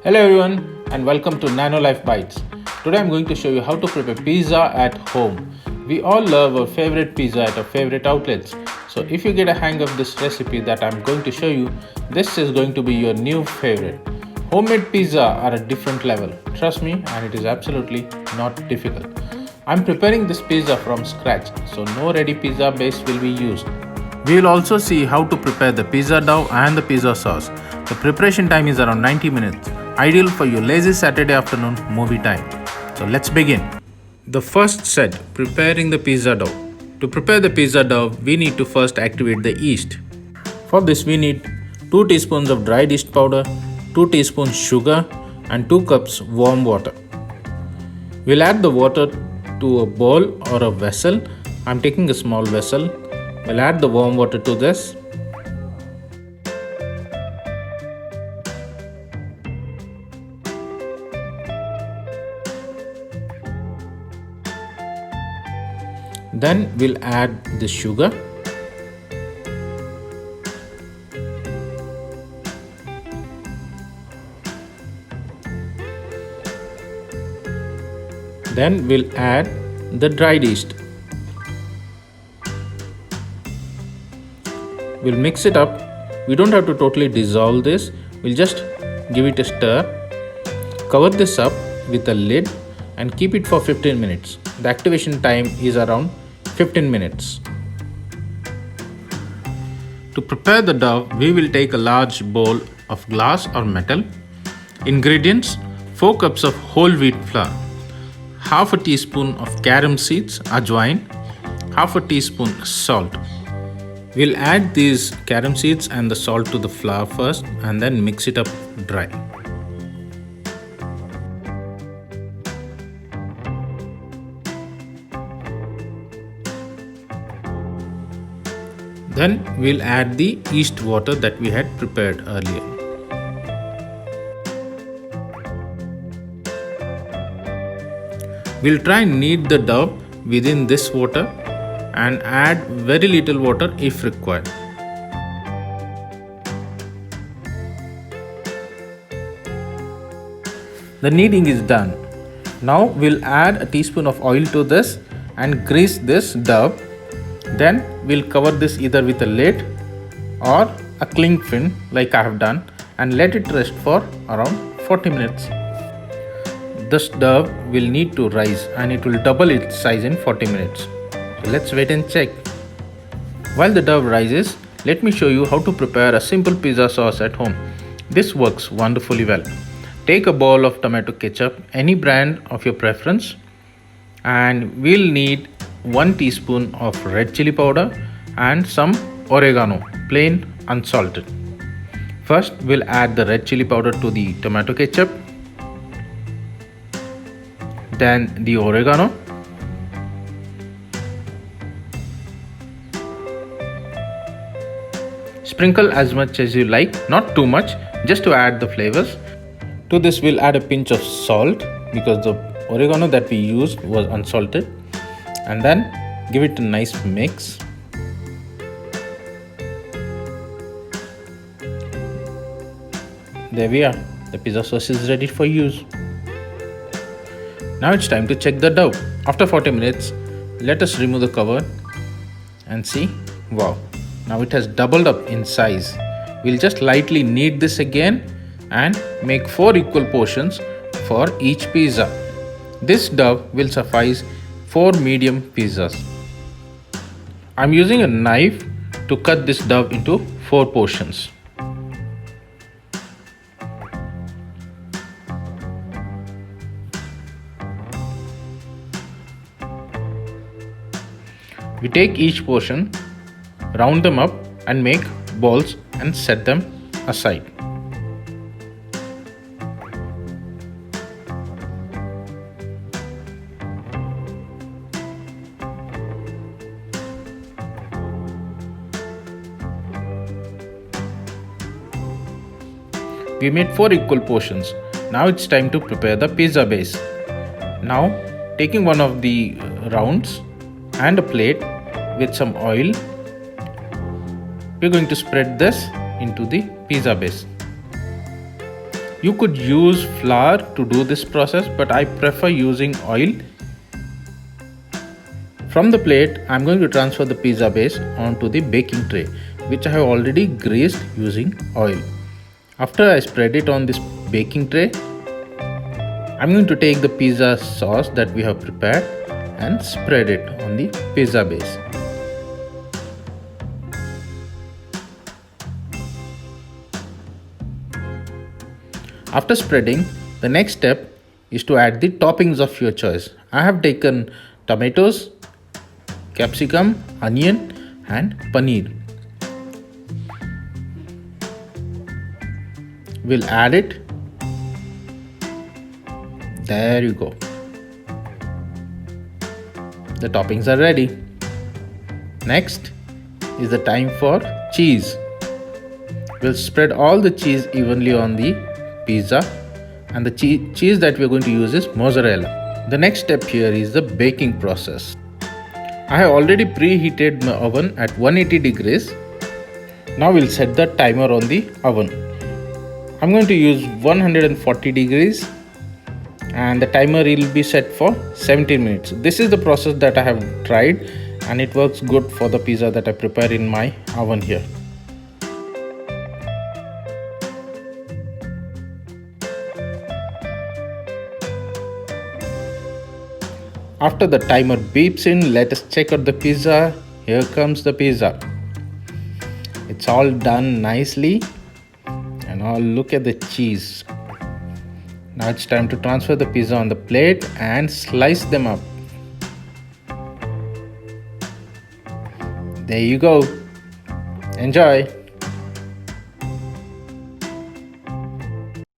Hello everyone and welcome to Nano Life Bites. Today I'm going to show you how to prepare pizza at home. We all love our favorite pizza at our favorite outlets. So if you get a hang of this recipe that I'm going to show you, this is going to be your new favorite. Homemade pizza are a different level. Trust me, and it is absolutely not difficult. I'm preparing this pizza from scratch, so no ready pizza base will be used. We will also see how to prepare the pizza dough and the pizza sauce. The preparation time is around 90 minutes, ideal for your lazy Saturday afternoon movie time. So let's begin. The first set, preparing the pizza dough. To prepare the pizza dough, we need to first activate the yeast. For this we need 2 teaspoons of dried yeast powder, 2 teaspoons sugar and 2 cups warm water. We'll add the water to a bowl or a vessel. I'm taking a small vessel. We'll add the warm water to this. Then we'll add the sugar. Then we'll add the dried yeast. We'll mix it up. We don't have to totally dissolve this. We'll just give it a stir. Cover this up with a lid and keep it for 15 minutes. The activation time is around 15 minutes. To prepare the dough, we will take a large bowl of glass or metal. Ingredients: 4 cups of whole wheat flour, half a teaspoon of carom seeds, ajwain, half a teaspoon salt. We'll add these carom seeds and the salt to the flour first and then mix it up dry. Then we'll add the yeast water that we had prepared earlier. We'll try and knead the dough within this water and add very little water if required. The kneading is done. Now we'll add a teaspoon of oil to this and grease this dough. Then we'll cover this either with a lid or a cling film like I have done and let it rest for around 40 minutes. This dough will need to rise and it will double its size in 40 minutes. So let's wait and check. While the dough rises, let me show you how to prepare a simple pizza sauce at home. This works wonderfully well. Take a bowl of tomato ketchup, any brand of your preference, and we'll need 1 teaspoon of red chili powder and some oregano, plain unsalted. First, we'll add the red chili powder to the tomato ketchup, then the oregano, sprinkle as much as you like, not too much, just to add the flavors. To this we'll add a pinch of salt because the oregano that we used was unsalted, and then give it a nice mix. There we are, the pizza sauce is ready for use. Now it's time to check the dough. After 40 minutes, let us remove the cover and see. Wow, now it has doubled up in size. We'll just lightly knead this again and make 4 equal portions for each pizza. This dough will suffice 4 medium pizzas. I'm using a knife to cut this dough into 4 portions. We take each portion, round them up and make balls and set them aside. We made 4 equal portions. Now it's time to prepare the pizza base. Now, taking one of the rounds and a plate with some oil, we're going to spread this into the pizza base. You could use flour to do this process, but I prefer using oil. From the plate, I'm going to transfer the pizza base onto the baking tray, which I have already greased using oil. After I spread it on this baking tray, I'm going to take the pizza sauce that we have prepared and spread it on the pizza base. After spreading, the next step is to add the toppings of your choice. I have taken tomatoes, capsicum, onion and paneer. We'll add it. There you go. The toppings are ready. Next is the time for cheese. We'll spread all the cheese evenly on the pizza, and the cheese that we're going to use is mozzarella. The next step here is the baking process. I have already preheated my oven at 180 degrees. Now we'll set the timer on the oven. I'm going to use 140 degrees and the timer will be set for 17 minutes. This is the process that I have tried and it works good for the pizza that I prepare in my oven here. After the timer beeps in, let us check out the pizza. Here comes the pizza. It's all done nicely. And now look at the cheese. Now it's time to transfer the pizza on the plate and slice them up. There you go. Enjoy.